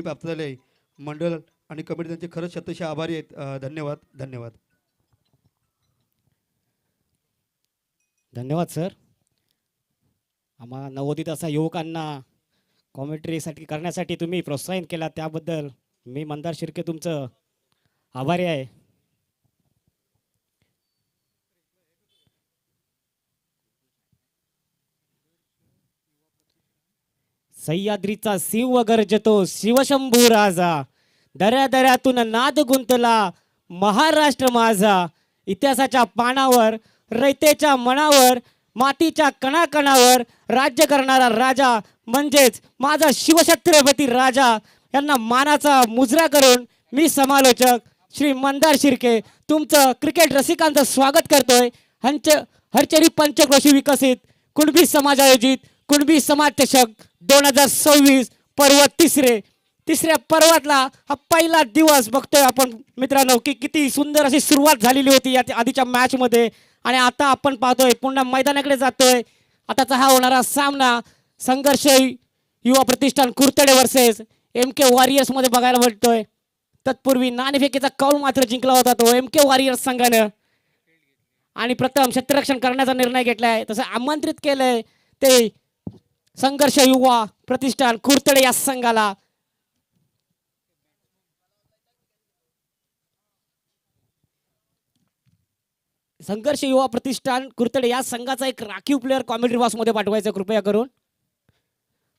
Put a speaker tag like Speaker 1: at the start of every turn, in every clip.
Speaker 1: प्राप्त झाले आहे. मंडळ आणि कमिटी त्यांचे खरंच शतशः आभारी आहेत. धन्यवाद धन्यवाद.
Speaker 2: धन्यवाद सर. आम्हा नवोदित असा युवकांना कॉमेंट्रीसाठी करण्यासाठी तुम्ही प्रोत्साहन केला त्याबद्दल मी मंदार शिर्के तुमचं आभारी आहे. सह्याद्रीचा शिव गरजतो शिवशंभू राजा, दऱ्या दऱ्यातून नाद गुंतला महाराष्ट्र माझा. इतिहासाच्या पानावर रयतेच्या मनावर मातीच्या कणाकणावर राज्य करणारा राजा म्हणजेच माझा शिवछत्रपती राजा यांना मानाचा मुजरा करून मी समालोचक श्री मंदार शिर्के तुमचं क्रिकेट रसिकांचं स्वागत करतोय. हरचरी पंचक्रोशी विकसित कुणबी समाज आयोजित कुणबी समाज चषक 2026 पर्व तिसऱ्या पर्वातला हा पहिला दिवस बघतोय आपण मित्रांनो की किती सुंदर अशी सुरुवात झालेली होती या आधीच्या मॅच मध्ये आणि आता आपण पाहतोय पुन्हा मैदानाकडे जातोय. आताचा हा होणारा सामना संघर्ष युवा प्रतिष्ठान कुर्तडे वर्सेस MK वॉरियर्स मध्ये बघायला भेटतोय. तत्पूर्वी नाणेफेकीचा कौल मात्र जिंकला होता तो MK वॉरियर्स संघानं आणि प्रथम क्षेत्ररक्षण करण्याचा निर्णय घेतलाय. तसं आमंत्रित केलंय ते संघर्ष युवा प्रतिष्ठान कुर्तडे या संघाला. संघर्ष युवा प्रतिष्ठान कुर्तडे या संघाचा एक राखीव प्लेअर कॉमेंट्री बॉक्स मध्ये पाठवायचा कृपया करून.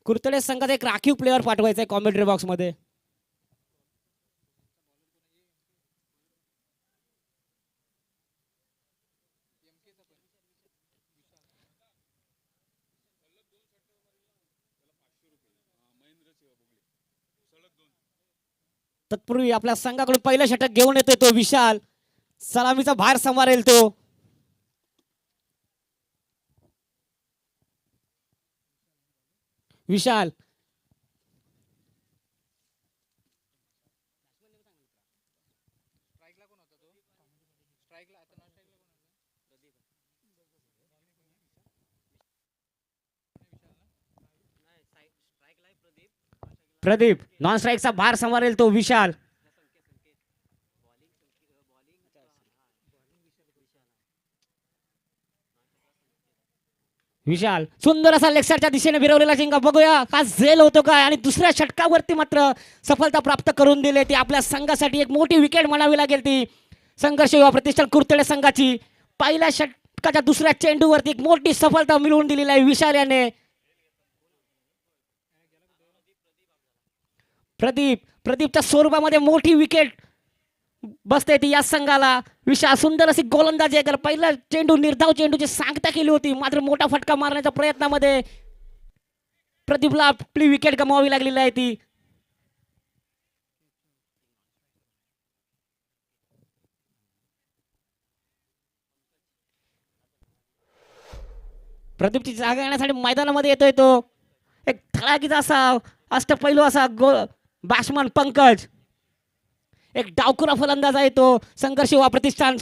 Speaker 2: कुर्तडे संघाचा एक राखीव प्लेअर पाठवायचा आहे कॉमेंट्री बॉक्स मध्ये. तत्पूर्वी आपल्या संघाकडून पहिलं षटक घेऊन येतोय तो विशाल. सलामीचा भार सांभाळेल तो. विशाल प्रदीप नॉन स्ट्राईकचा भार सांभाळेल तो विशाल. विशाल सुंदर असा लेक्सरच्या दिशेने फिरवलेला चेंडू बघूया का झेल होतो काय आणि दुसऱ्या षटकावरती मात्र सफलता प्राप्त करून दिली. ती आपल्या संघासाठी एक मोठी विकेट म्हणावी लागेल ती संघर्ष युवा प्रतिष्ठान कुर्तडे संघाची. पहिल्या षटकाच्या दुसऱ्या चेंडूवरती एक मोठी सफलता मिळवून दिलेली आहे विशाल याने. प्रदीपच्या स्वरूपामध्ये मोठी विकेट बसते ती या संघाला. विशाल सुंदर अशी गोलंदाजी आहे. पहिला चेंडू निर्धाव चेंडूची सांगता केली होती मात्र मोठा फटका मारण्याच्या प्रयत्नामध्ये प्रदीपला आपली विकेट गमावावी लागलेली आहे ती. प्रदीपची जागा येण्यासाठी मैदानामध्ये येतोय तो एक धडाकीचा असा अष्टपैलू असा बॅट्समन पंकज. एक डावखुरा फलंदाज आहे तो संघर्ष युवा प्रतिष्ठान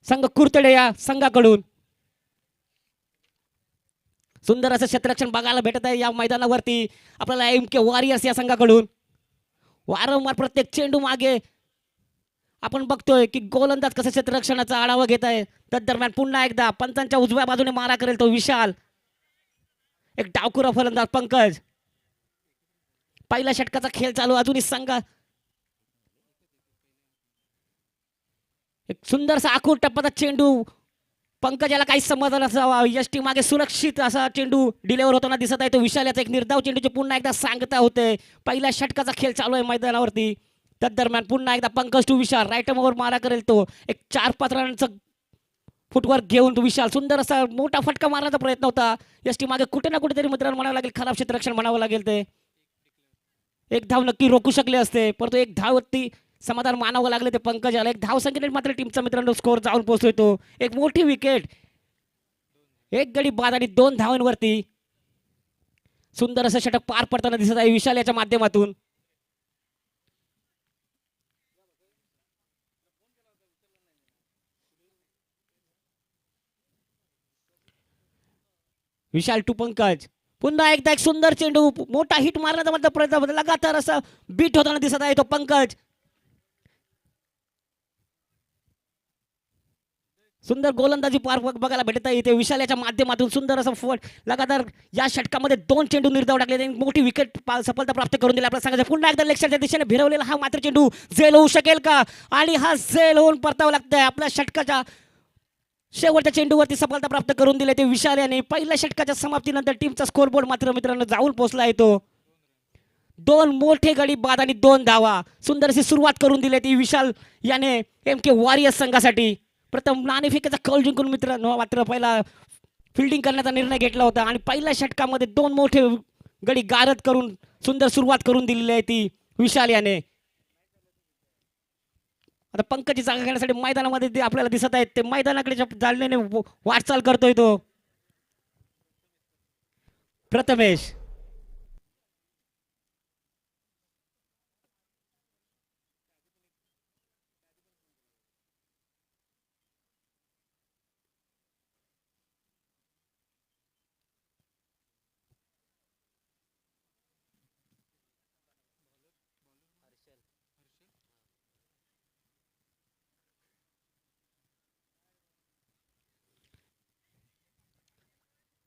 Speaker 2: संघ कुर्तडे या संघाकडून. सुंदर असं क्षेत्ररक्षण बघायला भेटत आहे या मैदानावरती आपल्याला MK वॉरियर्स या संघाकडून. वारंवार प्रत्येक चेंडू मागे आपण बघतोय की गोलंदाज कसं क्षेत्ररक्षणाचा आढावा घेत आहे. दरम्यान पुन्हा एकदा पंचांच्या उजव्या बाजूने मारा करेल तो विशाल. एक डावखुरा फलंदाज पंकज. पहिल्या षटकाचा खेळ चालू अजूनही संघ एक सुंदरसा आखूड टप्प्याचा चेंडू पंकज याला काही समजलं नसावा. यष्टी मागे सुरक्षित असा चेंडू डिलेवर होताना दिसत आहे तो विशाल. याचा एक निर्धाव चेंडूची पुन्हा एकदा सांगता होते. पहिल्या षटकाचा खेळ चालू आहे मैदानावरती. दरम्यान पुन्हा एकदा पंकज टू विशाल राईट वर मारा करेल तो. एक 4-5 रनचं फुटवर्क घेऊन तो विशाल सुंदर असा मोठा फटका मारण्याचा प्रयत्न होता. यष्टी मागे कुठे ना कुठेतरी मित्रांनो म्हणावं लागेल खराब क्षेत्ररक्षण म्हणावं लागेल ते. एक धाव नक्की रोखू शकले असते परंतु एक धाववरती समाधान मानावं लागले ते पंकज याला. एक धाव संख्येने मात्र टीमचा मित्रांनो स्कोर जाऊन पोहोचतोय तो. एक मोठी विकेट एक गडी बाद आणि 2 धावांवरती सुंदर असं षटक पार पडताना दिसत आहे विशाल याच्या माध्यमातून. विशाल टू पंकज पुन्हा एकदा एक सुंदर चेंडू, मोठा हिट मारण्याचा मात्र प्रयत्न, लगातार असा बीट होताना दिसत आहे तो पंकज. सुंदर गोलंदाजी पार बघायला भेटत आहे इथे विशाल याच्या माध्यमातून. सुंदर असं फट लगातार या षटकामध्ये 2 चेंडू निर्धाव टाकले, त्यांनी मोठी विकेट सफलता प्राप्त करून दिली. आपल्याला सांगायचं पुन्हा एकदा लेग दिशेने भिरवलेला हा मात्र चेंडू झेल होऊ शकेल का, आणि हा झेल होऊन परतावा लागतंय. आपल्या षटकाच्या शेवटच्या चेंडूवरती सफलता प्राप्त करून दिले ते विशाल याने. पहिल्या षटकाच्या समाप्तीनंतर टीमचा स्कोरबोर्ड मात्र मित्रांनो जाऊन पोहोचला आहे तो. 2 मोठे गडी बाद आणि 2 धावा. सुंदर अशी सुरुवात करून दिली ती विशाल याने MK वॉरियर्स संघासाठी. प्रथम नाणेफेकीचा कौल जिंकून मित्रांनो मात्र पहिला फिल्डिंग करण्याचा निर्णय घेतला होता, आणि पहिल्या षटकामध्ये 2 मोठे गडी गारद करून सुंदर सुरुवात करून दिलेली आहे ती विशाल याने. आता पंकजची जागा घेण्यासाठी मैदानामध्ये ते आपल्याला दिसत आहेत, ते मैदानाकडे चालण्याने वाटचाल करतोय तो प्रथमेश.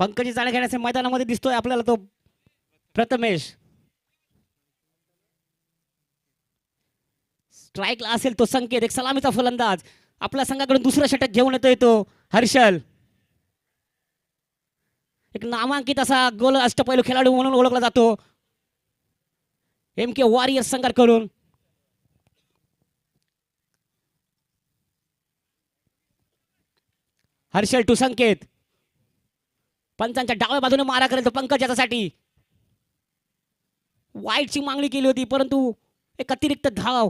Speaker 2: पंकजी जागा घेण्यासाठी मैदानामध्ये दिसतोय आपल्याला तो प्रथमेश. स्ट्राईकला असेल तो संकेत, एक सलामीचा फलंदाज. आपल्या संघाकडून दुसरा षटक घेऊन येतोय तो हर्षल. एक नामांकित असा गोल अष्टपैलू खेळाडू म्हणून ओळखला जातो MK वॉरियर्स संघाकडून. हर्षल टू संकेत. पंचांच्या डाव्या बाजूने मारा करेल तो पंकज याच्यासाठी. वाईटची मागणी केली होती, परंतु एक अतिरिक्त धाव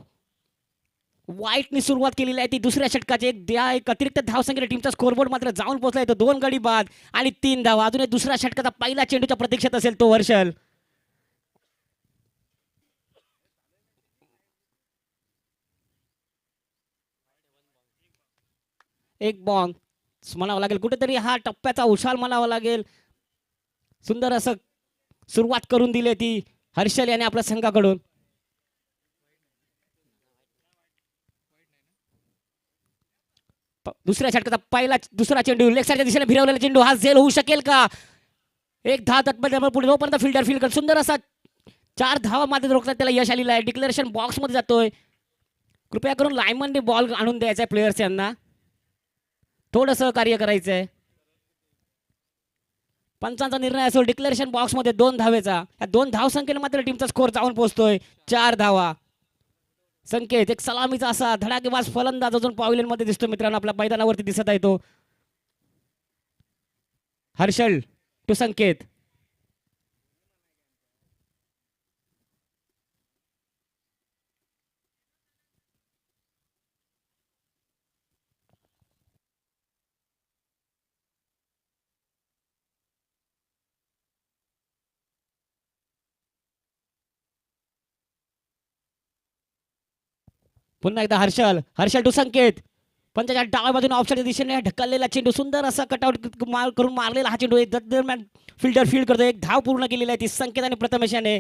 Speaker 2: वाईटने सुरुवात केलेली आहे ती दुसऱ्या षटकाची. एक अतिरिक्त धाव संख्येने टीमचा स्कोरबोर्ड मात्र जाऊन पोहोचला आहे तो. 2 गडी बाद आणि 3 धावा. अजून एक दुसऱ्या षटकाचा पहिला चेंडूच्या प्रतीक्षेत असेल तो हर्षल. एक बॉल म्हणावं लागेल, कुठेतरी हा टप्प्याचा उछाल म्हणावा लागेल. सुंदर असं सुरुवात करून दिली ती हर्षल याने आपल्या संघाकडून. दुसऱ्या षटकाचा दुसरा चेंडू लेग साईडच्या दिशेने फिरवलेला चेंडू, हा झेल होऊ शकेल का. एक धाव तत्पर पुढे जोपर्यंत फिल्डर फील्ड कर. सुंदर असा 4 धावा मध्ये रोखतात त्याला यश आलेलं आहे. डिक्लेरेशन बॉक्स मध्ये जातोय. कृपया करून लायमनने बॉल आणून द्यायचा आहे प्लेयर्स यांना, थोडं सहकार्य करायचं आहे. पंचांचा निर्णय असेल डिक्लेरेशन बॉक्स मध्ये 2 धावेचा. या 2 धाव संख्येने मात्र टीमचा स्कोर जाऊन पोहोचतोय 4 धावा. संकेत एक सलामीचा असा धडाकेबाज फलंदाज अजून पॉवेलियन मध्ये दिसतो मित्रांनो, आपल्या मैदानावरती दिसत आहे तो हर्षल टू संकेत. पुन्हा एकदा हर्षल टू संकेत. पंचाच्या डाव्या बाजूने ऑफसाईडच्या दिशेने ढकललेला चेंडू, सुंदर असा कटआउट करून मारलेला हा चेंडू. दरम्यान फिल्डर फील्ड करतो. एक धाव पूर्ण केलेली आहे ती संकेत आणि प्रथमेश याने.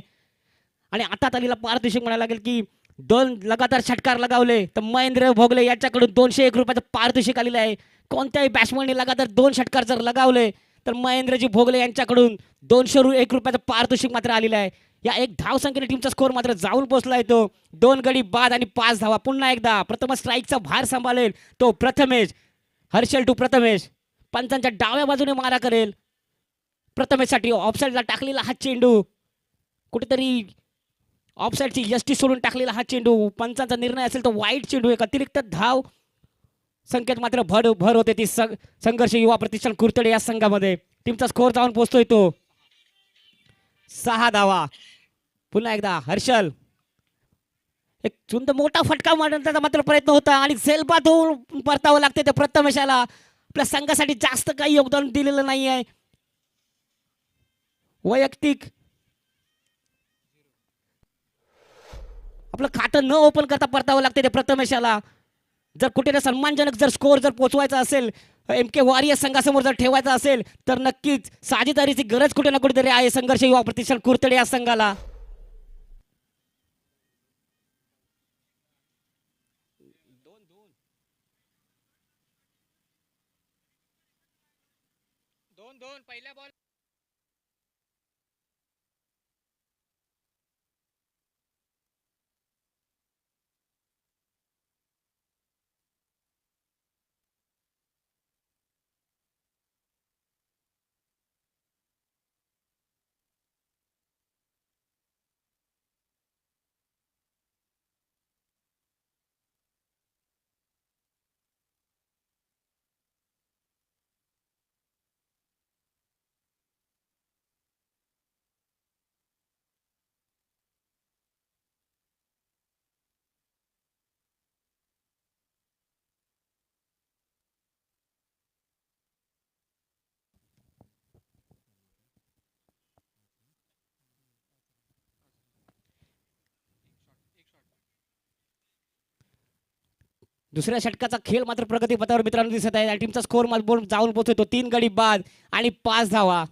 Speaker 2: आणि आता तालीला पारितोषिक म्हणायला लागेल की 2 लगातार षटकार लगावले तर महेंद्र भोगले यांच्याकडून 201 रुपयाचं पारितोषिक आलेलं आहे. कोणत्याही बॅट्समनने लगातार 2 षटकार जर लगावले तर महेंद्रजी भोगले यांच्याकडून 201 रुपयाचं पारितोषिक मात्र आलेलं आहे. या एक धाव संख्येने टीमचा स्कोर मात्र जाऊन पोहोचला आहे तो 2 गडी बाद आणि 5 धावा. पुन्हा एकदा प्रथम स्ट्राईकचा भार सांभाळेल तो प्रथमेश. हर्षल टू प्रथमेश. पंचांच्या डाव्या बाजूने मारा करेल प्रथमेशसाठी. ऑफसाईडला टाकलेला हा चेंडू, कुठेतरी ऑफसाईडची यष्टी सोडून टाकलेला हा चेंडू. पंचांचा निर्णय असेल तो वाईट चेंडू. एक अतिरिक्त धाव संख्येत मात्र भर होते ती संघर्ष युवा प्रतिष्ठान कुर्तडे या संघामध्ये. टीमचा स्कोर जाऊन पोहोचतोय तो 6 धावा. पुन्हा एकदा हर्षल एक सुंदर मोठा फटका मारण्याचा मात्र प्रयत्न होता आणि झेलबाद होऊन परतावं लागते ते प्रथमेशाला. आपल्या संघासाठी जास्त काही योगदान दिलेलं नाही आहे. वैयक्तिक आपलं खातं न ओपन करता परतावं लागते ते प्रथमेशाला. जर कुठे ना सन्मानजनक जर स्कोअर जर पोचवायचा असेल, एम के वॉरियर संघासमोर जर ठेवायचा असेल, तर नक्कीच साजेदारीची गरज कुठे ना कुठेतरी आहे संघर्ष युवा प्रतिष्ठान कुर्तडे या संघाला. पहिल्या बॉल दुसऱ्या षटकाचा खेळ मात्र प्रगतीपथावर मित्रांनो दिसत आहे. टीमचा स्कोर जाऊन पोहोचतो 3 गडी बाद आणि 5 धावा.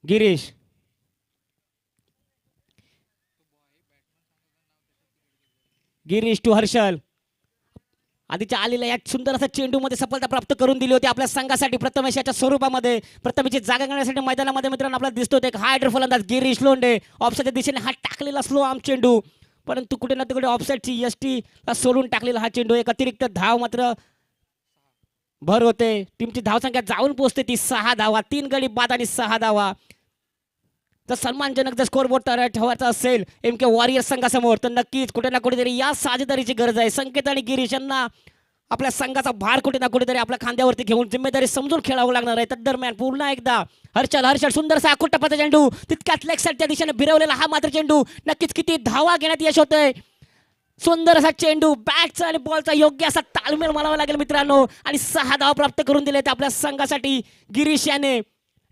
Speaker 2: गिरीश टू हर्षल. आधीच्या आलेल्या या सुंदर असा चेंडू मध्ये सफलता प्राप्त करून दिली होती आपल्या संघासाठी प्रथमेश याच्या स्वरूपामध्ये. प्रथमेशची जागा घेण्यासाठी मैदानामध्ये मित्रांनो आपल्याला दिसतो एक हायडर फलंदाज गिरीश लोंढे ऑफसाईडच्या दिशेने हा टाकलेला स्लो आर्म चेंडू, परंतु कुठे ना तिकडे ऑफसाईडची यष्टीला सोडून टाकलेला हा चेंडू. एक अतिरिक्त धाव मात्र भर होते. टीमची धावसंख्या जाऊन पोहोचते ती 6 धावा. 3 गडी बाद आणि 6 धावा. जर सन्मानजनक जर स्कोर बोर्ड तयार ठेवायचा असेल एम के वॉरियर संघासमोर, तर नक्कीच कुठे ना कुठेतरी या साजेदारीची गरज आहे. संकेत आणि गिरीश यांना आपल्या संघाचा भार कुठे ना कुठेतरी आपल्या खांद्यावरती घेऊन जिम्मेदारी समजून खेळावं लागणार आहे. दरम्यान पुन्हा एकदा हर्षल सुंदरसा आखूट टप्प्याचा चेंडू, तितक्यात लेग साईडच्या दिशेने भिरवलेला हा मात्र चेंडू. नक्कीच किती धावा घेण्यात यश होतंय. सुंदर असा चेंडू, बॅटचा आणि बॉलचा योग्य असा ताळमेळ मानावा लागेल मित्रांनो, आणि 6 धावा प्राप्त करून दिलेत आपल्या संघासाठी. गिरीश याने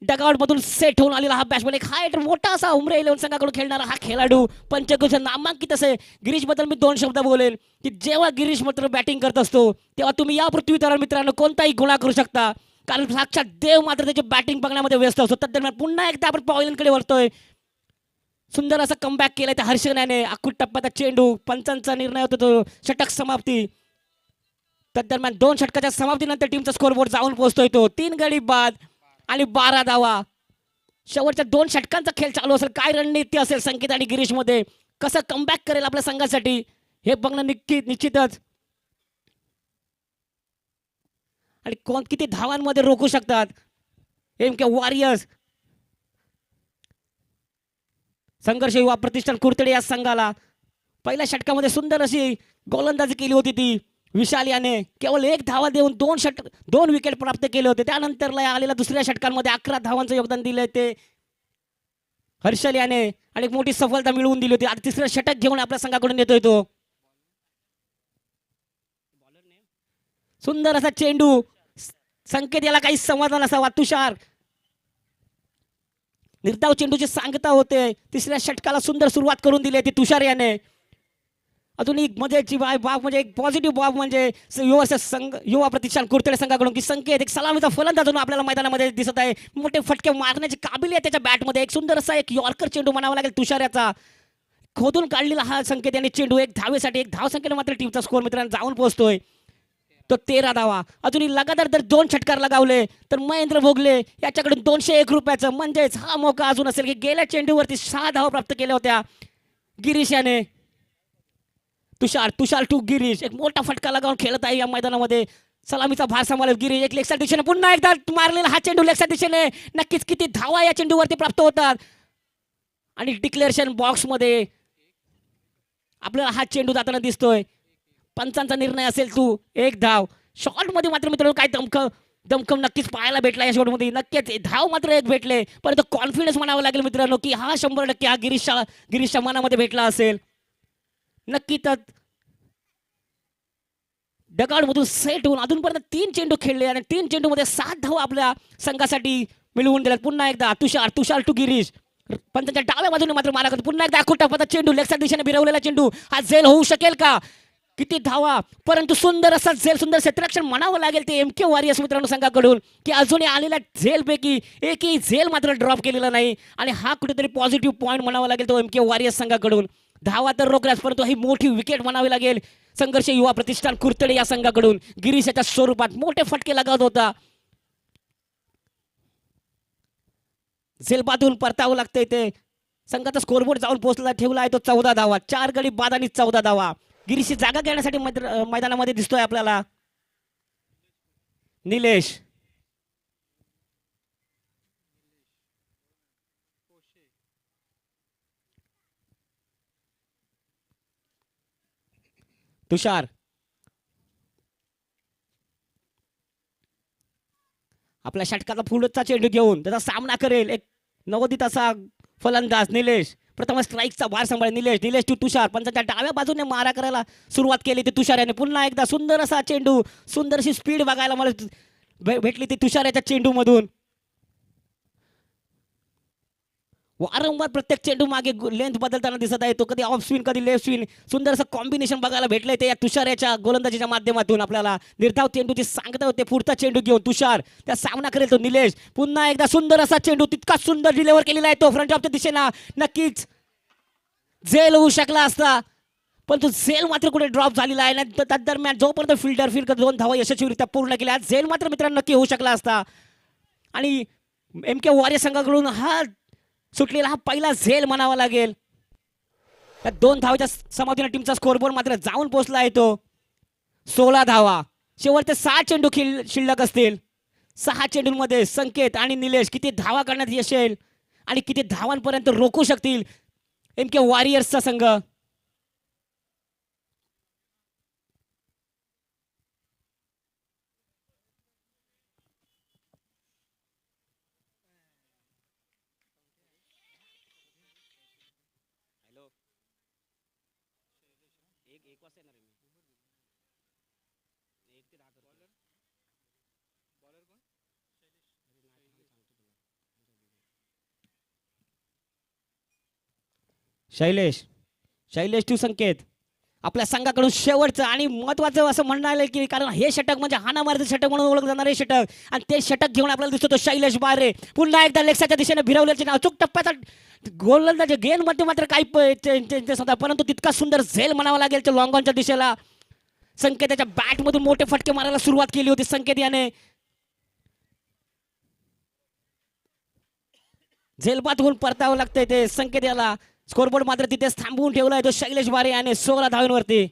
Speaker 2: डगआउट मधून सेट होऊन आलेला हा बॅट्समॅन, एक हाईट मोठा असा उमरे 11 संघाकडून खेळणारा हा खेळाडू, पंचकृष नामांकित असे. गिरीश बद्दल मी 2 शब्द बोलेल की जेव्हा गिरीश मात्र बॅटिंग करत असतो तेव्हा तुम्ही या पृथ्वीतलावर मित्रांनो कोणताही गुन्हा करू शकता, कारण साक्षात देव मात्र त्याची बॅटिंग बघण्यामध्ये व्यस्त असतो. तद्दरम्यान पुन्हा एकदा आपण पॉइलकडे वळतोय. सुंदर असा कमबॅक केलाय त्या हर्षल्याने. आखूट टप्प्याचा चेंडू, पंचांचा निर्णय होतो तो षटक समाप्ती. तद्दरम्यान 2 षटकाच्या समाप्तीनंतर टीमचा स्कोरबोर्ड जाऊन पोहोचतोय तो 3 गडी बाद आणि 12 धावा. शेवटच्या 2 षटकांचा खेळ चालू असेल. काय रणनीती असेल संकेत आणि गिरीश मध्ये, कसं कमबॅक करेल आपल्या संघासाठी हे बघणं निश्चितच. आणि कोण किती धावांमध्ये रोखू शकतात एम के वॉरियर्स. संघर्ष युवा प्रतिष्ठान कुर्तडे या संघाला पहिल्या षटकामध्ये सुंदर अशी गोलंदाजी केली होती ती विशाल याने. केवळ 1 धावा देऊन 2 विकेट प्राप्त केले होते. त्यानंतर आलेल्या दुसऱ्या षटकांमध्ये 11 धावांचं योगदान दिले ते हर्षल याने आणि एक मोठी सफलता मिळवून दिली होती. आता तिसरं षटक घेऊन आपल्या संघाकडून येतोय तो. सुंदर असा चेंडू, संकेत याला काही समाधान असावा. तुषार निर्धाव चेंडूची सांगता होते. तिसऱ्या षटकाला सुंदर सुरुवात करून दिली ती तुषार याने. अजून एक मजेची बाब म्हणजे एक पॉझिटिव्ह बाब म्हणजे युवा प्रतिष्ठान कुर्तडे संघाकडून की संकेत एक सलामीचा फलंदाज म्हणून आपल्याला मैदानामध्ये दिसत आहे. मोठे फटके मारण्याची काबिलियत त्याच्या बॅटमध्ये. एक सुंदर असा एक यॉर्कर चेंडू म्हणावा लागेल तुषार याचा. खोदून काढलेला हा संकेत याने चेंडू. 1 धावेसाठी 1 धावसंख्येने मात्र टीमचा स्कोर मित्रांनो जाऊन पोहोचतोय तो 13 धावा. अजूनही लगातार जर 2 षटकार लगावले तर महेंद्र भोगले याच्याकडून 201 रुपयाचं, म्हणजेच हा मौका अजून असेल की गेल्या चेंडूवरती 6 धावा प्राप्त केल्या होत्या गिरीश याने. तुषार टू गिरीश एक मोठा फटका लगावून खेळत आहे या मैदानामध्ये. सलामीचा भार सांभाळेल गिरीश. एक लेगच्या दिशेने पुन्हा एकदा मारलेला हा चेंडू लेगच्या दिशेने. नक्कीच किती धावा या चेंडूवरती प्राप्त होतात. आणि डिक्लेरेशन बॉक्स मध्ये आपल्याला हा चेंडू जाताना दिसतोय. पंचांचा निर्णय असेल तू 1 धाव. शॉर्ट मध्ये मात्र मित्रांनो काय दमखम नक्कीच पाहायला भेटला या शॉर्ट मध्ये. नक्कीच धाव मात्र 1 भेटले, परंतु कॉन्फिडन्स म्हणावं लागेल मित्रांनो की हा 100% हा गिरीशच्या मनामध्ये भेटला असेल. नक्कीच डगआउट मधून सेट होऊन अजूनपर्यंत 3 चेंडू खेळले आणि 3 चेंडू मध्ये 7 धावा आपल्या संघासाठी मिळवून दिल्यात. पुन्हा एकदा तुषार टू गिरीश. पंचांच्या डाव्या बाजूने मात्र मारा करतो. पुन्हा एकदा आखूट टप्प्याचा चेंडू लेगच्या दिशेने भिरवलेला चेंडू हा झेल होऊ शकेल का? किती धावा, परंतु सुंदर असा झेल, सुंदर क्षेत्ररक्षण म्हणावं लागेल ते एम के वॉरियर्स मित्रांनो संघाकडून की अजूनही आलेल्या झेलपैकी एकही झेल मात्र ड्रॉप केलेला नाही आणि हा कुठेतरी पॉझिटिव्ह पॉईंट म्हणावा लागेल तो एम के वॉरियर्स संघाकडून. धावा तर रोखल्याच, परंतु ही मोठी विकेट म्हणावी लागेल संघर्ष युवा प्रतिष्ठान कुर्तडे या संघाकडून. गिरीशाच्या स्वरूपात मोठे फटके लागत होता. झेलबादून परतावं लागतंय ते. संघाचा स्कोरबोर्ड जाऊन पोहोचला ठेवला आहे तो 14 धावा. 4 गडी बाद आणि 14 धावा. गिरीशी जागा घेण्यासाठी मैदानामध्ये दिसतोय आपल्याला निलेश. तुषार आपल्या षटकाचा पुढचा चेंडू घेऊन त्याचा सामना करेल एक नवोदित असा फलंदाज निलेश. प्रथम स्ट्राईकचा भार सांभाळ निलेश. निलेश टू तुषार. पंचांच्या डाव्या बाजूने मारा करायला सुरुवात केली ती तुषार याने. पुन्हा एकदा सुंदर असा चेंडू, सुंदर अशी स्पीड बघायला मला भेटली ती तुषार याच्या चेंडू मधून. वारंवार प्रत्येक चेंडू मागे लेंथ बदलताना दिसत आहे तो. कधी ऑफ स्विंग कधी लेफ्ट स्विंग. सुंदर असं कॉम्बिनेशन बघायला भेटलंय ते या तुषार याच्या गोलंदाजीच्या माध्यमातून आपल्याला. निर्धाव चेंडूची सांगता होते. पुढचा चेंडू घेऊन तुषार त्या सामना करेल तो निलेश. पुन्हा एकदा सुंदर असा चेंडू, तितका सुंदर डिलिव्हर केलेला आहे तो फ्रंट ऑफच्या दिशेला. नक्कीच झेल होऊ शकला असता, पण तो झेल मात्र कुठे ड्रॉप झालेला आहे. त्या दरम्यान जोपर्यंत फिल्डर फील्ड 2 धावा यशस्वीरित्या पूर्ण केल्या, झेल मात्र मित्रांनो नक्की होऊ शकला असता. आणि एम के वॉरियर संघाकडून हा सुटलेला हा पहिला झेल म्हणावा लागेल. त्या 2 धावाच्या समाधीने टीमचा स्कोरबोर्ड मात्र जाऊन पोहोचला आहे तो 16 धावा. शेवटचे 6 चेंडू शिल्लक असतील. 6 चेंडूंमध्ये संकेत आणि निलेश किती धावा करण्यात यश येईल आणि किती धावांपर्यंत रोखू शकतील एम के वॉरियर्सचा संघ. शैलेश टू संकेत. आपल्या संघाकडून शेवटचं आणि महत्वाचं असं म्हणणं आलं की कारण हे षटक म्हणजे हाणामारीचं षटक म्हणून ओळखलं जाणार हे षटक आणि ते षटक घेऊन आपल्याला दिसतो तो शैलेश बारे. पुन्हा एकदा लेक्साच्या दिशेने भिरवल्याचे अचूक टप्प्याचा गोलंदाजी गेन मध्ये मात्र काही चेंजेस होता, परंतु तितका सुंदर झेल म्हणावा लागेल त्या लॉंग ऑनच्या दिशेला. संकेताच्या बॅट मधून मोठे फटके मारायला सुरुवात केली होती संकेत याने. झेलबाद होऊन परतावं लागतंय ते संकेत याला. स्कोरबोर्ड मात्र तिथेच थांबवून ठेवलाय तो शैलेश बारे याने 16 धावांवरती.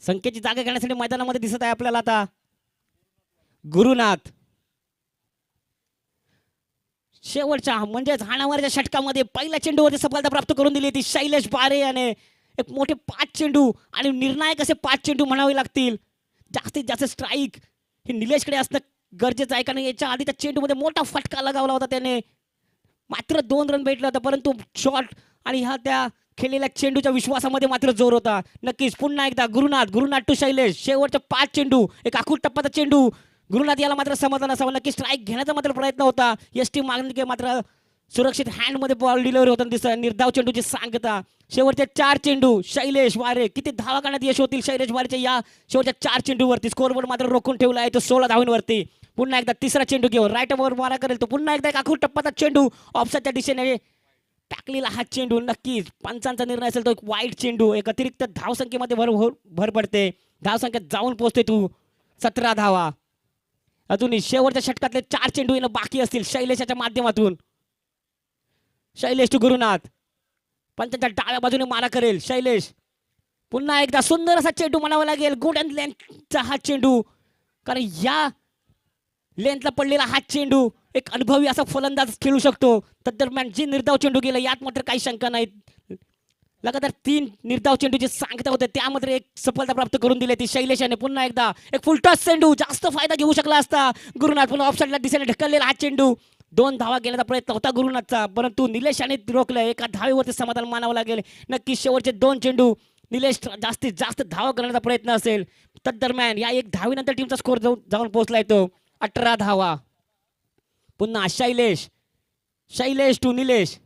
Speaker 2: संकेतची जागा घेण्यासाठी मैदानामध्ये दिसत आहे आपल्याला आता गुरुनाथ. शेवटच्या म्हणजेच हाणामारीच्या षटकामध्ये पहिल्या चेंडूवरती सफलता प्राप्त करून दिली ती शैलेश बारे याने. एक मोठे 5 चेंडू आणि निर्णायक असे 5 चेंडू म्हणावे लागतील. जास्तीत जास्त स्ट्राईक हे निलेशकडे असणं गरजेचं आहे कारण याच्या आधीच्या चेंडूमध्ये मोठा फटका लगावला होता त्याने. मात्र 2 रन भेटला होता, परंतु शॉट आणि ह्या त्या खेळलेल्या चेंडूच्या विश्वासामध्ये मात्र जोर होता. नक्कीच पुन्हा एकदा गुरुनाथ टू शैलेश. शेवटचे 5 चेंडू, एक आखूट टप्प्याचा चेंडू. गुरुनाथ याला मात्र समाधान असावं. नक्की स्ट्राईक घेण्याचा मात्र प्रयत्न होता. एस टी मागणी मात्र सुरक्षित हँडमध्ये बॉल डिलिव्हरी होताना दिसत. निर्धाव चेंडूची सांगता. शेवटचे 4 चेंडू शैलेश वारे. किती धावा करण्यात यश होतील शैलेश वारेच्या या शेवटच्या 4 चेंडूवरती. स्कोरबोर्ड मात्र रोखून ठेवला आहे तो 16 धावांवरती. पुन्हा एकदा तिसरा चेंडू घेऊन राईट वर मारा करेल तो. पुन्हा एकदा एक आखूट टप्प्याचा चेंडू ऑफसाईडच्या दिशेने टाकलेला हा चेंडू. नक्कीच पंचांचा निर्णय असेल तो एक वाईट चेंडू. एक अतिरिक्त धावसंख्येमध्ये भर पडते. धावसंख्येत जाऊन पोहोचते तू 17 धावा. अजूनही शेवटच्या षटकातले 4 चेंडू येणं बाकी असतील शैलेशाच्या माध्यमातून. शैलेश टू गुरुनाथ. पंचांच्या डाव्या बाजूने मारा करेल शैलेश. पुन्हा एकदा सुंदर असा चेंडू म्हणावा लागेल. गुड अँड लेंथचा हा चेंडू कारण या लेंथला पडलेला हा चेंडू एक अनुभवी असा फलंदाज खेळू शकतो. तदरम्यान जी निर्धाव चेंडू गेला यात मात्र काही शंका नाही. लगातार 3 निर्धाव चेंडूची सांगता होते त्यामध्ये एक सफलता प्राप्त करून दिली ती शैलेशाने. पुन्हा एकदा एक फुल टच चेंडू. जास्त फायदा घेऊ शकला असता गुरुनाथ. पुन्हा ऑफसाईडला दिशेने ढकललेला हा चेंडू 2 धावा घेण्याचा प्रयत्न होता गुरुनाथचा, परंतु निलेश याने रोखलं. एका धावेवरती समाधान मानावं लागेल. नक्की शेवटचे 2 चेंडू निलेश जास्तीत जास्त धावा करण्याचा प्रयत्न असेल. तदरम्यान या एक धावेनंतर टीमचा स्कोर जाऊन पोहोचलाय तो 18 धावा. पुन्हा शैलेश टू निलेश.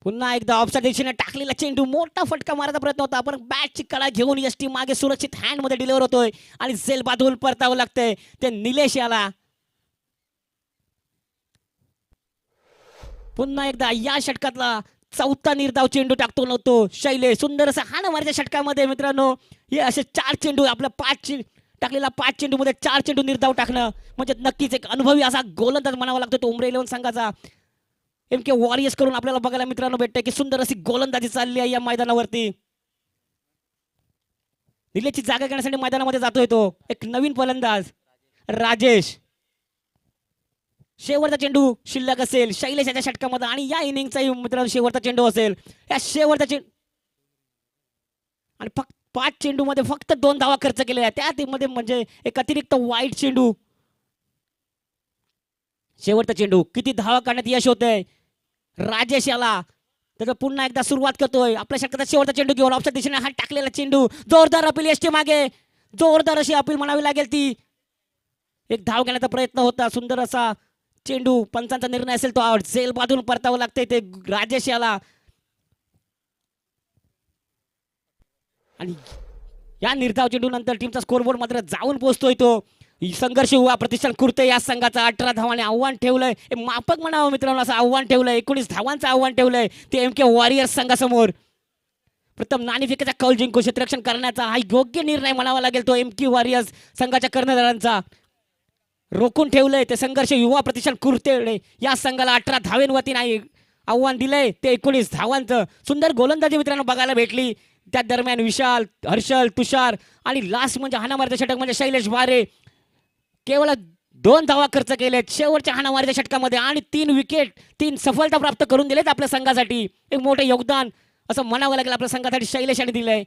Speaker 2: पुन्हा एकदा ऑफसाइड दिशेने टाकलेला चेंडू, मोठा फटका मारायचा प्रयत्न होता, पण बॅटची कडा घेऊन यष्टी मागे सुरक्षित हँडमध्ये डिलिव्हर होतोय आणि झेल बांधून परतावं लागतंय ते निलेश याला. पुन्हा एकदा या षटकातला 4था निर्धाव चेंडू टाकतो नव्हतो शैलेश. सुंदर असं हाणामारीच्या षटकामध्ये मित्रांनो हे असे 4 चेंडू आपल्या 5 टाकलेला 5 चेंडू मध्ये 4 चेंडू निर्धाव टाकणं म्हणजे नक्कीच एक अनुभवी असा गोलंदाज म्हणावा लागतो तो उमरे 11 संघाचा. MK वॉरियर्स करून आपल्याला बघायला मित्रांनो भेटतंय की सुंदर अशी गोलंदाजी चालली आहे या मैदानावरती. निलेशची जागा घेण्यासाठी मैदानामध्ये जातोय तो एक नवीन फलंदाज राजेश. शेवटचा चेंडू शिल्लक असेल शैलेश याच्या षटकामध्ये आणि या इनिंगचाही मित्रांनो शेवटचा चेंडू असेल. या शेवटचा चेंडू आणि फक्त 5 चेंडू मध्ये फक्त 2 धावा खर्च केलेल्या त्यामध्ये म्हणजे एक अतिरिक्त वाईट चेंडू. शेवटचा चेंडू किती धावा काढण्यात यश होतंय राजेश याला. त्याचं पुन्हा एकदा सुरुवात करतोय आपल्या षटकाचा शेवटचा चेंडू घेऊन ऑफच्या दिशेने हा टाकलेला चेंडू. जोरदार अपील यष्टी मागे, जोरदार अशी अपील म्हणावी लागेल ती. एक धाव घेण्याचा प्रयत्न होता, सुंदर असा चेंडू. पंचांचा निर्णय असेल तो आउट. झेल बांधून परतावं लागतंय ते राजेश याला. आणि या निर्धाव चेंडू नंतर टीमचा स्कोरबोर्ड मात्र जाऊन पोहोचतोय तो. संघर्ष युवा प्रतिष्ठान कुर्ते या संघाचा 18 धावांनी आव्हान ठेवलंय. मापक म्हणावं मित्रांनो असं आव्हान ठेवलंय. 19 धावांचं आव्हान ठेवलंय ते MK वॉरियर्स संघासमोर. प्रथम नाणेफेकीचा कौल जिंकून क्षेत्ररक्षण करण्याचा हा योग्य निर्णय म्हणावा लागेल तो MK वॉरियर्स संघाच्या कर्णधारांचा. रोखून ठेवलंय ते संघर्ष युवा प्रतिष्ठान कुर्ते या संघाला 18 धावेंवरती नाही आव्हान दिलंय ते 19 धावांचं. सुंदर गोलंदाजी मित्रांनो बघायला भेटली. त्या दरम्यान विशाल, हर्षल, तुषार आणि लास्ट म्हणजे हाणामारीचं षटक म्हणजे शैलेश वारे केवळ 2 धावा खर्च केलेत शेवटच्या हाणामारीच्या षटकामध्ये आणि 3 विकेट 3 सफलता प्राप्त करून दिलेत आपल्या संघासाठी. एक मोठं योगदान असं म्हणावं लागेल आपल्या संघासाठी शैलेश यांनी दिलंय.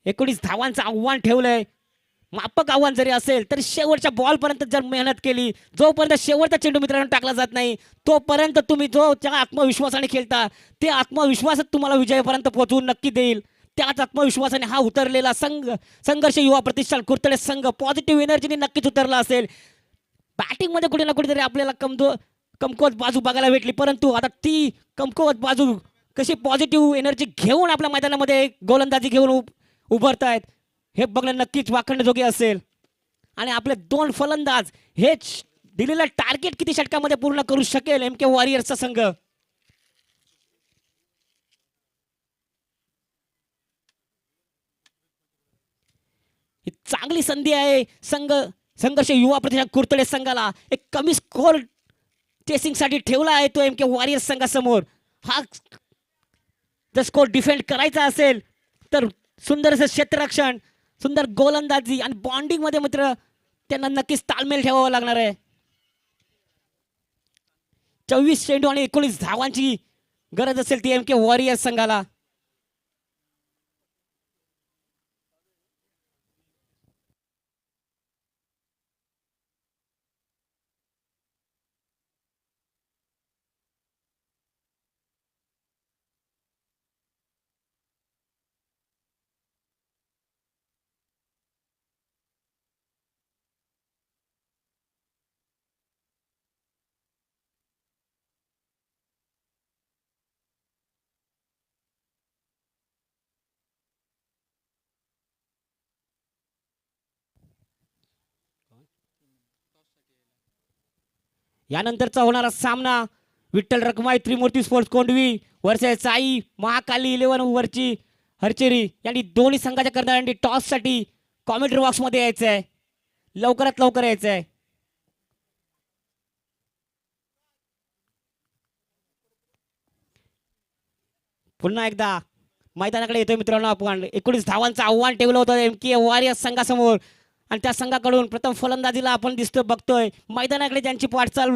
Speaker 2: 19 धावांचं आव्हान ठेवलंय. मापक आव्हान जरी असेल तरी शेवटच्या बॉल पर्यंत जर मेहनत केली, जोपर्यंत शेवटचा चेंडू मित्रांनो टाकला जात नाही तोपर्यंत तुम्ही जो त्या आत्मविश्वासाने खेळता ते आत्मविश्वासच तुम्हाला विजयापर्यंत पोहोचवून नक्की देईल. त्याच आत्मविश्वासाने हा उतरलेला संघर्ष युवा प्रतिष्ठान कुर्तडे संघ पॉझिटिव्ह एनर्जीने नक्कीच उतरला असेल. बॅटिंग मध्ये कुठे ना कुठेतरी आपल्याला कमकुवत बाजू बघायला भेटली, परंतु आता ती कमकुवत बाजू कशी पॉझिटिव्ह एनर्जी घेऊन आपल्या मैदानामध्ये गोलंदाजी घेऊन उभारतायत हे बघणं नक्कीच वाखणण्याजोगे असेल. आणि आपले 2 फलंदाज हेच दिलेलं टार्गेट किती षटकामध्ये पूर्ण करू शकेल MK वॉरियर्सचा संघ. ही चांगली संधी आहे संघर्ष युवा प्रतिष्ठान कुर्तडे संघाला. एक कमी स्कोर चेसिंग साठी ठेवला आहे तो MK वॉरियर्स संघासमोर. हा जर स्कोर डिफेंड करायचा असेल तर सुंदर असं क्षेत्ररक्षण, सुंदर गोलंदाजी आणि बॉन्डिंग मध्ये मित्र त्यांना नक्कीच ताळमेळ ठेवावा लागणार आहे. 24 चेंडू आणि 19 धावांची गरज असेल ती MK वॉरियर्स संघाला. यानंतरचा होणारा सामना विठ्ठल रखमाई त्रिमूर्ती स्पोर्ट्स कोंडवी वर्सेस साई महाकाली 11 वरची हरचेरी यांनी दोन्ही संघाच्या कर्णधारांनी टॉस साठी कॉमेंट्री बॉक्स मध्ये यायचं आहे. लवकरात लवकर यायचं आहे. पुन्हा एकदा मैदानाकडे येतोय मित्रांनो आपण. 19 धावांचं आव्हान ठेवलं होतं MK वॉरियर्स संघासमोर आणि त्या संघाकडून प्रथम फलंदाजीला आपण दिसतोय बघतोय मैदानाकडे ज्यांची वाटचाल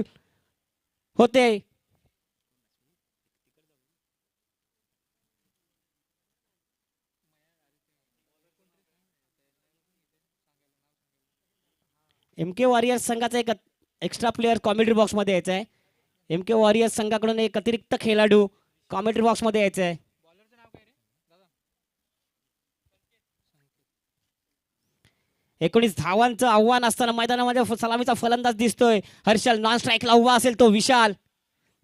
Speaker 2: होते. एम के वॉरियर्स संघाचा एक एक्स्ट्रा प्लेअर कॉमेंट्री बॉक्समध्ये यायचा आहे. एम के वॉरियर्स संघाकडून एक अतिरिक्त खेळाडू कॉमेंट्री बॉक्समध्ये यायचा आहे. 19 धावांचं आव्हान असताना मैदानामध्ये सलामीचा फलंदाज दिसतोय हर्षल. नॉन स्ट्राईकला उभा असेल तो विशाल.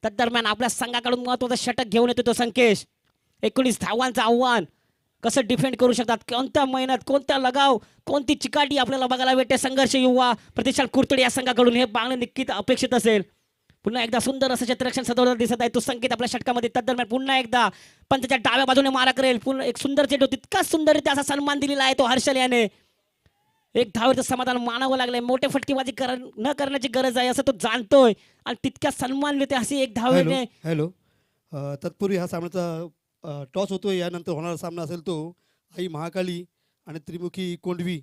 Speaker 2: त्या दरम्यान आपल्या संघाकडून महत्वाचं षटक घेऊन येतो तो संकेश. 19 धावांचं आव्हान कसं डिफेंड करू शकतात, कोणत्या मेहनत, कोणत्या लगाव, कोणती चिकाटी आपल्याला बघायला भेटते संघर्ष युवा प्रतिशाल कुर्तडे या संघाकडून. हे पाहणं नक्कीच अपेक्षित असेल. पुन्हा एकदा सुंदर असं क्षेत्ररक्षण सदवलं दिसत आहे तो संकेत आपल्या षटकामध्ये. तदरम्यान पुन्हा एकदा पंचाच्या डाव्या बाजूने मारा करेल. पुन्हा एक सुंदर चेंडू, तितकाच सुंदररित्या असा सन्मान दिलेला आहे तो हर्षल याने. एक धावेचं समाधान मानावं लागलंय. मोठे फटकेबाजी न करण्याची गरज आहे असं तो जाणतोय आणि तितक्या सन्मान देते अशी एक धावेने.
Speaker 1: हॅलो. तत्पूर्वी हा सामन्याचा टॉस होतोय. यानंतर होणारा सामना असेल तो आई महाकाली आणि त्रिमुखी कोंडवी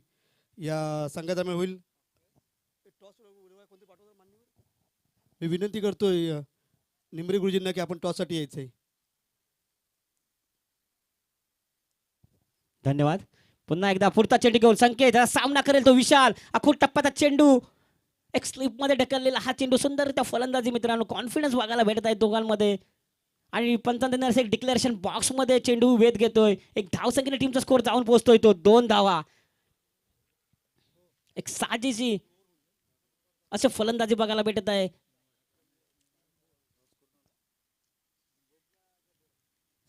Speaker 1: या संघादरम्यान होईल. मी विनंती करतोय निमरे गुरुजींना की आपण टॉससाठी यायचंय.
Speaker 2: धन्यवाद. पुन्हा एकदा पुढचा चेंडू घेऊन संकेत सामना करेल तो विशाल. अखूट टप्प्याचा चेंडू एक स्लिप मध्ये ढकललेला हा चेंडू सुंदर त्या फलंदाजी मित्रांनो कॉन्फिडन्स बघायला भेटत आहे दोघांमध्ये. आणि पंचांना एक डिक्लेरेशन बॉक्स मध्ये चेंडू वेध घेतोय. एक धावसंख्येने टीमचा स्कोर जाऊन पोहोचतोय तो 2 धावा. एक साजेशी असे फलंदाजी बघायला भेटत आहे.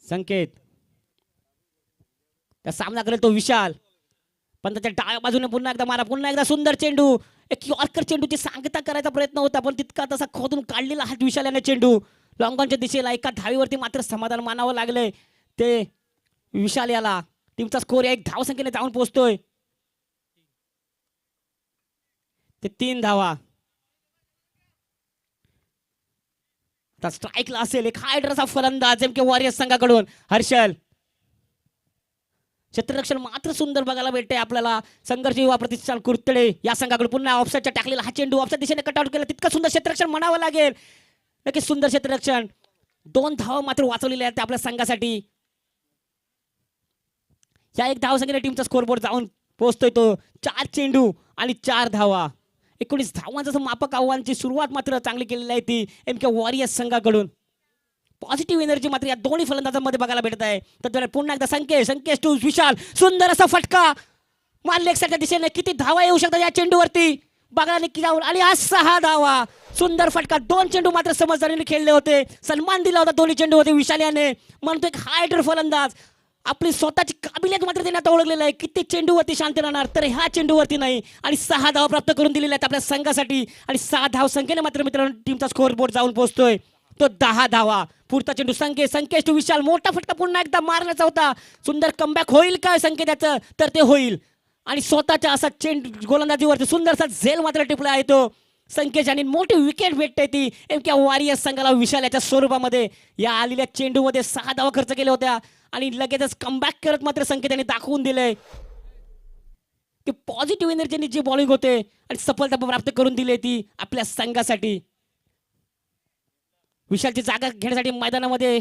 Speaker 2: संकेत त्या सामना करेल तो विशाल. पंचाच्या डाव्या बाजूने पुन्हा एकदा मारा. पुन्हा एकदा सुंदर चेंडू. एक यॉर्कर चेंडूची सांगता करायचा प्रयत्न होता पण तितका तसा खोदून काढलेला हा विशाल याने चेंडू. लॉंगॉनच्या दिशेला एका धावीवरती मात्र समाधान मानावं लागलंय ते विशाल याला. टीमचा स्कोर एक धावसंख्येने जाऊन पोहोचतोय ते 3 धावा. आता स्ट्राईकला असेल एक हायड्रचा फलंदाज एम के वॉरियर्स संघाकडून हर्षल. क्षेत्ररक्षण मात्र सुंदर बघायला भेटते आपल्याला. संघर्ष युवा प्रतिष्ठान कुर्तडे या संघाकडून पुन्हा ऑफसाईडच्या टाकलेला हा चेंडू ऑफसाईड दिशेने कटआउट केला. तितकं सुंदर क्षेत्ररक्षण म्हणावं लागेल. नक्कीच सुंदर क्षेत्ररक्षण. 2 धावा मात्र वाचवलेल्या आहेत आपल्या संघासाठी. या एक धावसंख्येने टीमचा स्कोरबोर्ड जाऊन पोहोचतोय तो 4 चेंडू आणि 4 धावा. 19 धावांचं मापक आव्हानाची सुरुवात मात्र चांगली केलेली आहे ती एम के वॉरियर्स संघाकडून. पॉझिटिव्ह एनर्जी मात्र या दोन्ही फलंदाजांमध्ये बघायला भेटत आहे. तर पुन्हा एकदा संकेश टू विशाल. सुंदर असा फटका मान लेग साईडच्या दिशेने. किती धावा येऊ शकतात या चेंडूवरती बघा नक्की जाऊन. आणि आज 6 धावा. सुंदर फटका. 2 चेंडू मात्र समजदारीने खेळले होते. सन्मान दिला होता दोन्ही चेंडूवरती विशाल याने. म्हणतो एक हायडर फलंदाज. आपली स्वतःची काबिलियत मात्र त्याने आता ओळखलेलं आहे. किती चेंडूवरती शांत राहणार तर ह्या चेंडूवरती नाही. आणि 6 धावा प्राप्त करून दिलेल्या आहेत आपल्या संघासाठी. आणि 6 धाव संख्येने मात्र मित्रांनो टीमचा स्कोरबोर्ड जाऊन पोहोचतोय तो 10 धावा. पुढचा चेंडू संकेश टू विशाल. मोठा फटका पुन्हा एकदा मारण्याचा होता. सुंदर कमबॅक होईल काय संकेताचं तर ते होईल. आणि स्वतःच्या असा चेंडू गोलंदाजीवरती सुंदरसा झेल मात्र टिपला आहे तो संकेश. आणि मोठी विकेट भेटते ती एम के वॉरियर्स संघाला विशाल याच्या स्वरूपामध्ये. या आलेल्या चेंडूमध्ये 6 धावा खर्च केल्या होत्या आणि लगेचच कमबॅक करत मात्र संकेताने दाखवून दिलंय की पॉझिटिव्ह एनर्जीने जी बॉलिंग होते आणि सफलता प्राप्त करून दिली ती आपल्या संघासाठी. विशालची जागा घेण्यासाठी मैदानामध्ये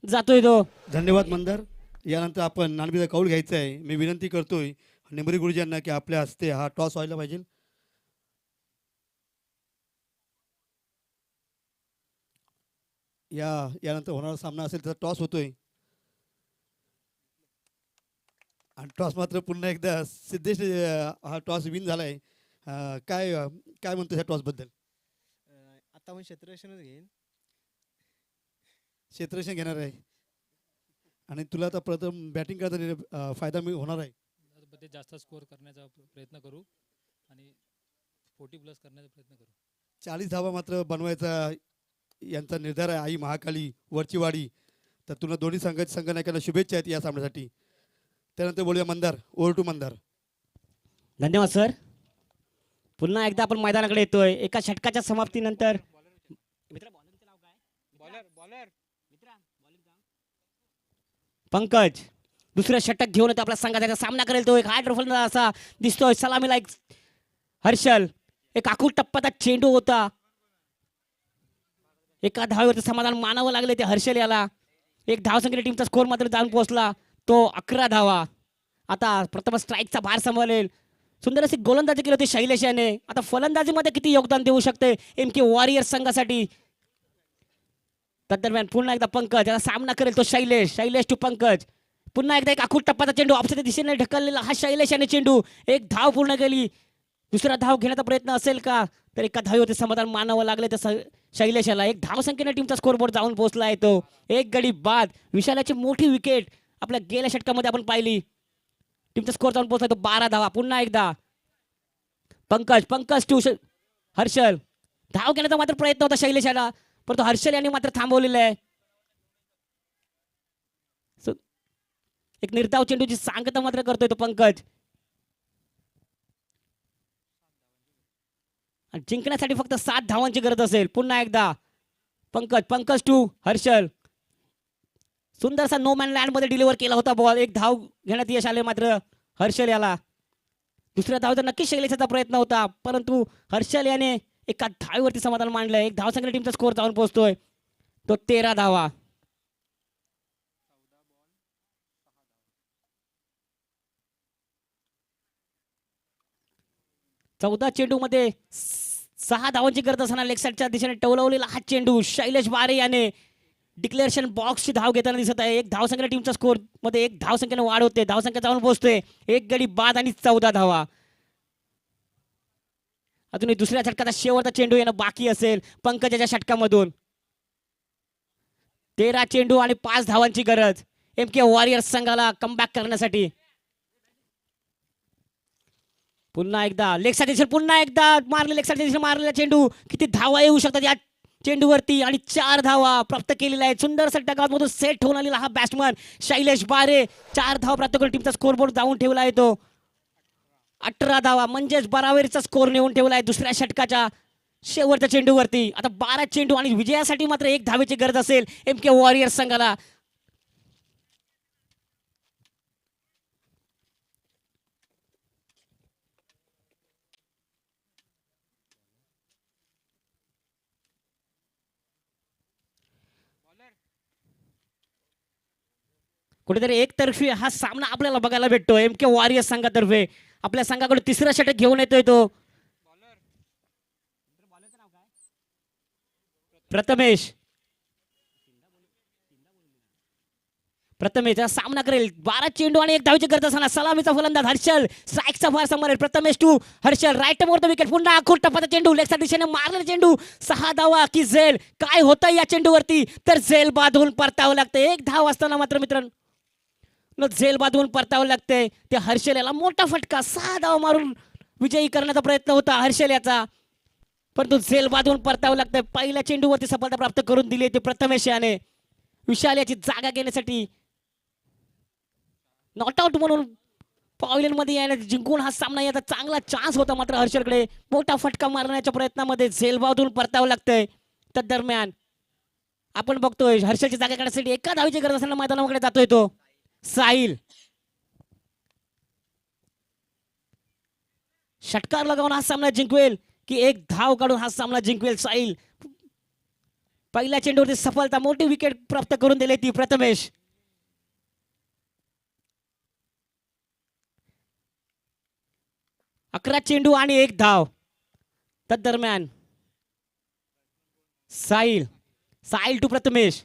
Speaker 2: जातोय तो.
Speaker 1: धन्यवाद मंदार. यानंतर आपण नाणेफेकीचा कौल घ्यायचा आहे. मी विनंती करतोय निमरे गुरुजींना की आपल्या हस्ते हा टॉस व्हायला पाहिजे. यानंतर होणारा सामना असेल त्याचा टॉस होतोय आणि टॉस मात्र पुन्हा एकदा सिद्धेश हा टॉस विन झालाय. काय काय म्हणतो ह्या टॉस बद्दल?
Speaker 3: आता आपण क्षेत्ररक्षणच घेईन.
Speaker 1: क्षेत्ररक्षण घेणार आहे आणि तुला आता प्रथम बॅटिंग करता फायदा होणार आहे.
Speaker 4: जास्त स्कोर करण्याचा प्रयत्न करू आणि 40+ करण्याचा प्रयत्न करू.
Speaker 1: 40 धावा मात्र बनवायचा यांचा निर्धार आहे आई महाकाली वरचीवाडी. तर तुला दोन्ही संघनायकांना शुभेच्छा आहेत या सामन्यासाठी. त्यानंतर बोलूया मंदार. Over to Mandar.
Speaker 2: धन्यवाद सर. पुन्हा एकदा आपण मैदानाकडे येतोय एका षटकाच्या समाप्तीनंतर. पंकज दुसऱ्या षटक घेऊन येतो आपल्या संघाचा सामना करेल तो. एक हायड्रोफल असा दिसतोय. सलामीला एक हर्षल. एक आखूट टप्प्याचा चेंडू होता. एका धावेवरती समाधान मानावं लागले ते हर्षल याला. एक धावसंख्येने टीमचा स्कोर मात्र जाऊन पोहोचला तो 11 धावा. आता प्रथम स्ट्राईकचा भार सांभाळेल सुंदर अशी गोलंदाजी केली होती शैलेश याने. आता फलंदाजीमध्ये किती योगदान देऊ शकते एमके वॉरियर्स संघासाठी. तदरम्यान पुन्हा एकदा पंकज याचा सामना करेल तो शैलेश टू पंकज. पुन्हा एकदा एक आखूड टप्पाचा चेंडू ऑफसाईडच्या दिशेने ढकललेला हा शैलेश याने चेंडू. एक धाव पूर्ण केली. दुसरा धाव घेण्याचा प्रयत्न असेल का, तर एका धावीवरती समाधान मानावं लागले तर शैलेश याला. एक धाव संख्येने टीमचा स्कोरबोर्ड जाऊन पोहोचला आहे तो. एक गडी बाद. विशालाची मोठी विकेट आपल्या गेल्या षटकामध्ये आपण पाहिली. टीमचा स्कोर जाऊन पोहोचला तो 12 धावा. पुन्हा एकदा पंकज टू हर्षल. धाव घेण्याचा मात्र प्रयत्न होता शैलेश याला, परंतु हर्षल यांनी मात्र थांबवलेलं आहे. एक निर्धाव चेंडूची सांगता मात्र करतोय तो पंकज. जिंकण्यासाठी फक्त 7 धावांची गरज असेल. पुन्हा एकदा पंकज टू हर्षल. सुंदरसा नो मॅन लँड मध्ये डिलिव्हर केला होता बॉल. एक धाव घेण्यात यश आले मात्र हर्षल याला. दुसऱ्या धावेचा नक्कीच शैलेशचा प्रयत्न होता, परंतु हर्षल याने एका धावेवरती समाधान मांडलं. एक धाव संख्येने टीमचा स्कोर जाऊन पोहोचतोय तो 13 धावा. चौदा चेंडू मध्ये 6 धावांची गरज असताना लेग साईडच्या दिशेने टवलवलेला हा चेंडू शैलेश बारे याने डिक्लेरेशन बॉक्सची धाव घेताना दिसत आहे. एक धाव संख्येने टीमच्या स्कोर मध्ये एक धाव संख्येने वाढ होते. धाव संख्या जाऊन पोहोचतोय एक गडी बाद आणि 14 धावा. अजूनही दुसऱ्या षटकाचा शेवटचा चेंडू येणं बाकी असेल पंकजाच्या षटकामधून. 13 चेंडू आणि 5 धावांची गरज एमके वॉरियर्स संघाला कमबॅक करण्यासाठी. पुन्हा एकदा लेग साईड पुन्हा एकदा मारले लेग साईड मारलेला चेंडू. किती धावा येऊ शकतात या चेंडूवरती आणि 4 धावा प्राप्त केलेल्या आहेत. सुंदर षटकामधून सेट होऊन आलेला हा बॅट्समन शैलेश बारे 4 धावा प्राप्त करून टीमचा स्कोरबोर्ड जाऊन ठेवला आहे तो 18 धावा, म्हणजेच बराबरीचा स्कोर नेऊन ठेवला आहे दुसऱ्या षटकाच्या शेवटच्या चेंडूवरती. आता 12 चेंडू आणि विजयासाठी मात्र 1 धावेची गरज असेल एमके वॉरियर्स संघाला. कुठेतरी एकतर्फी हा सामना आपल्याला बघायला भेटतो. एमके वॉरियर्स संघातर्फे आपल्या संघाकडे तिसरा षटक घेऊन येतोय तो प्रथमेश सामना करेल. 12 चेंडू आणि 1 धावेची गरज असताना सलामीचा फलंदाज हर्षल. स्ट्राईकचा फार समोर Prathamesh to Harshal. Right more wicket. पुन्हा आखूड टप्पाचा चेंडू लेगच्या दिशेने मारलेला चेंडू. 6 धावा की झेल. काय होतं या चेंडूवरती, तर झेल बांधून परतावं लागतं. 1 धाव असताना मात्र मित्रांनो झेल बांधून परतावं लागतंय. ते हर्षल याला मोठा फटका. 6 धाव मारून विजयी करण्याचा प्रयत्न होता हर्षल याचा, परंतु झेल बांधून परतावं लागतंय. पहिल्या चेंडूवरती सफलता प्राप्त करून दिली ते प्रथमेश याने. विशाल याची जागा घेण्यासाठी नॉट आउट म्हणून पॉवेलियन मध्ये यायला जिंकून हा सामना याचा चांगला चान्स होता, मात्र हर्षलकडे मोठा फटका मारण्याच्या प्रयत्नामध्ये झेल बांधून परतावं लागतंय. त्या दरम्यान आपण बघतोय हर्षलची जागा घेण्यासाठी एका धावेची गरज असताना मैदानाकडे जातोय तो साहिल. षटकार लगावून हा सामना जिंकवेल की 1 धाव काढून हा सामना जिंकवेल साहिल. पहिल्या चेंडूवरती सफलता, मोठी विकेट प्राप्त करून दिली ती प्रथमेश. अकरा चेंडू आणि 1 धाव. तदरम्यान साहिल टू प्रथमेश.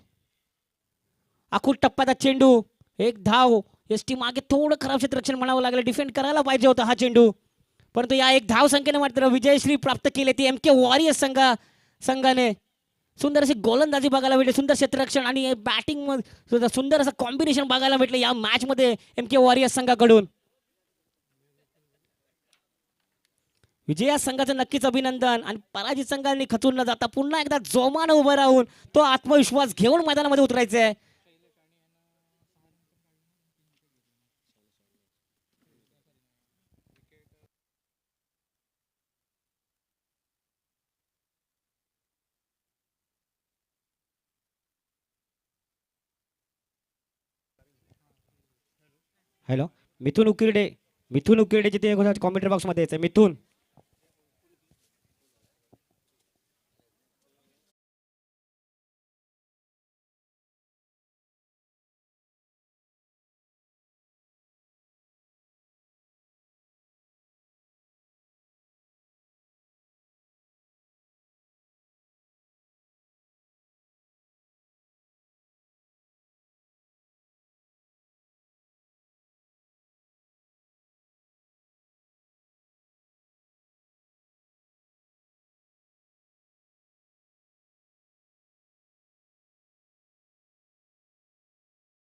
Speaker 2: आखूड टप्प्याचा चेंडू 1 धाव. एसटी मागे थोडं खराब क्षेत्ररक्षण म्हणावं लागलं. डिफेंड करायला पाहिजे होता हा चेंडू, परंतु या 1 धाव संख्येने मात्र विजयश्री प्राप्त केली ती एमके वॉरियर्स संघाने. सुंदर अशी गोलंदाजी बघायला भेटली, सुंदर क्षेत्ररक्षण आणि बॅटिंग सुंदर असं कॉम्बिनेशन बघायला भेटलं या मॅच मध्ये एमके वॉरियर्स संघाकडून. विजया संघाचं नक्कीच अभिनंदन. आणि पराजित संघाने खचून न जाता पुन्हा एकदा जोमानं उभं राहून तो आत्मविश्वास घेऊन मैदानामध्ये उतरायचा आहे. हॅलो, मिथुन उकिरडे जिथे कॉमेंट्री बॉक्स मध्ये यायचं. मिथुन